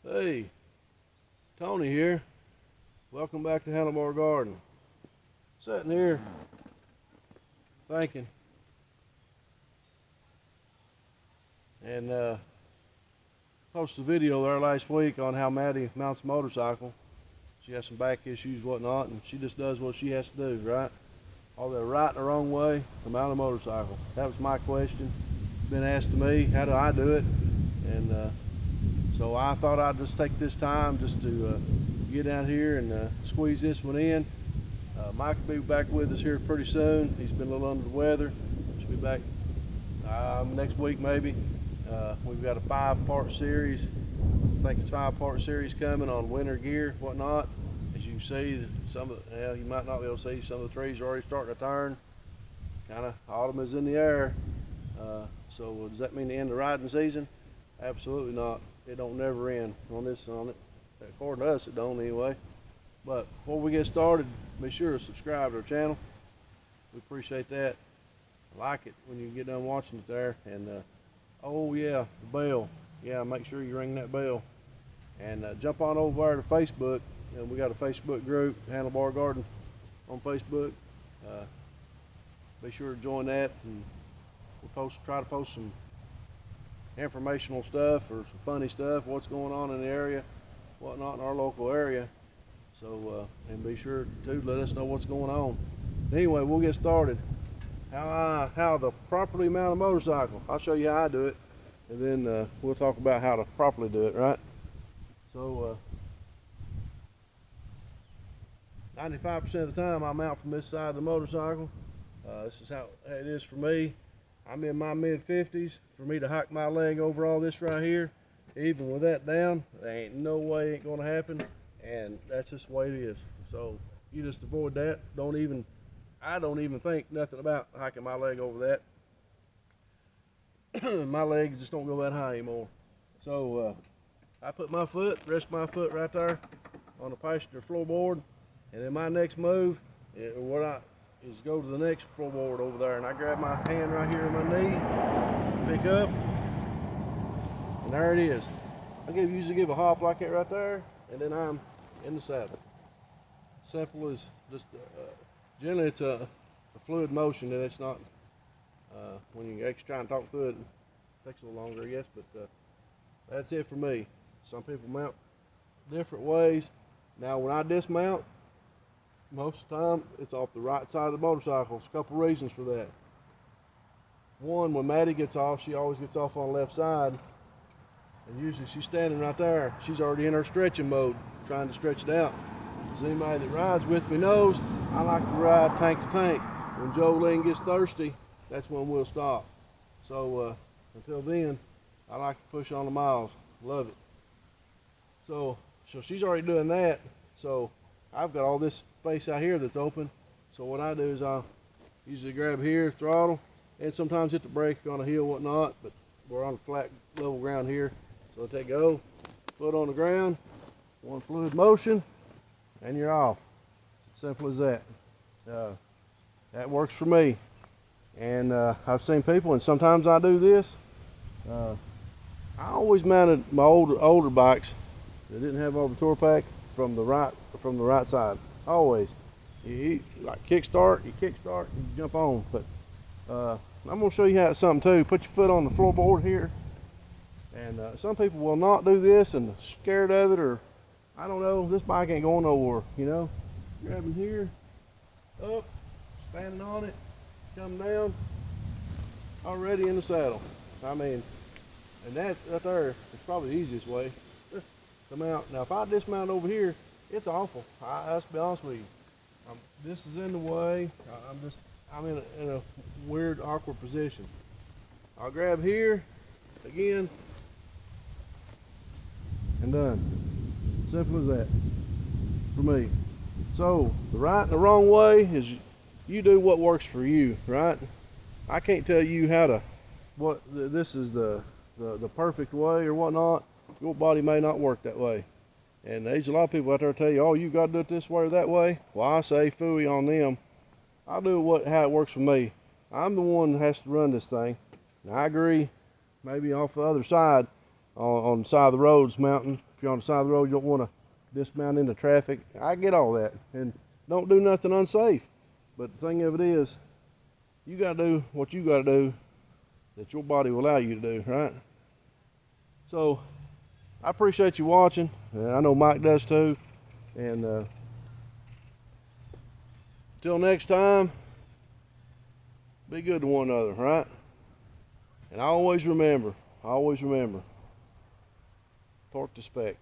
Hey, Tony here. Welcome back to Handlebar Garden. Sitting here thinking and posted a video there last week on how Maddie mounts a motorcycle. She has some back issues, whatnot, and she just does what she has to do, right? All the right and the wrong way to mount a motorcycle. That was my question. It's been asked to me, how do I do it? And so I thought I'd just take this time just to get out here and squeeze this one in. Mike will be back with us here pretty soon. He's been a little under the weather. Should be back next week maybe. We've got a 5-part series. I think it's 5-part series coming on winter gear, whatnot. As you see, you might not be able to see, some of the trees are already starting to turn. Kind of autumn is in the air. So does that mean the end of riding season? Absolutely not. It don't never end on it. According to us, it don't anyway. But before we get started, be sure to subscribe to our channel. We appreciate that. I like it when you get done watching it there. And oh yeah, the bell. Yeah, make sure you ring that bell. And jump on over there to Facebook. We got a Facebook group, Handlebar Garden, on Facebook. Be sure to join that, and we'll try to post some informational stuff or some funny stuff, what's going on in the area, whatnot in our local area. So and be sure to let us know what's going on. Anyway, we'll get started. How to properly mount a motorcycle. I'll show you how I do it, and then we'll talk about how to properly do it, right? So 95% of the time I mount from this side of the motorcycle. This is how it is for me. I'm in my mid-50s. For me to hike my leg over all this right here, even with that down, there ain't no way it ain't gonna happen, and that's just the way it is. So you just avoid that. I don't even think nothing about hiking my leg over that. My legs just don't go that high anymore. So I put rest my foot right there on the passenger floorboard, and then my next move is go to the next floorboard over there, and I grab my hand right here on my knee, pick up, and there it is. I usually give a hop like that right there, and then I'm in the saddle. Simple as just, generally it's a fluid motion, and it's not, when you actually try and talk through it takes a little longer, I guess, but that's it for me. Some people mount different ways. Now when I dismount, most of the time it's off the right side of the motorcycle. There's a couple reasons for that. One, when Maddie gets off, she always gets off on the left side, and usually she's standing right there. She's already in her stretching mode, trying to stretch it out. As anybody that rides with me knows, I like to ride tank to tank. When Jolene gets thirsty, that's when we'll stop. So until then, I like to push on the miles. Love it. So she's already doing that. So I've got all this space out here that's open. So what I do is I'll usually grab here, throttle, and sometimes hit the brake on a hill, whatnot, but we're on flat, level ground here. So I take go, foot on the ground, one fluid motion, and you're off. Simple as that. That works for me. And I've seen people, and sometimes I do this. I always mounted my older bikes that didn't have all the tour pack from the right side. Always. You like kickstart, you jump on. But I'm gonna show you how something too. Put your foot on the floorboard here. And some people will not do this and scared of it, or I don't know, this bike ain't going nowhere, you know. Grabbing here, up, standing on it, come down, already in the saddle. I mean, and that right there is probably the easiest way to mount. Now if I dismount over here, it's awful. Let's be honest with you. This is in the way. I'm in a weird, awkward position. I'll grab here again and done. Simple as that for me. So the right and the wrong way is you do what works for you, right? I can't tell you this is the perfect way or whatnot. Your body may not work that way. And there's a lot of people out there tell you, oh, you got to do it this way or that way. Well, I say phooey on them. I'll do how it works for me. I'm the one that has to run this thing. And I agree, maybe off the other side, on the side of the roads mountain, you're on the side of the road, you don't want to dismount into traffic. I get all that, and don't do nothing unsafe. But the thing of it is, you got to do what you got to do that your body will allow you to do, right? So I appreciate you watching, and I know Mike does too. And until next time, be good to one another, right? And always remember, torque to spec.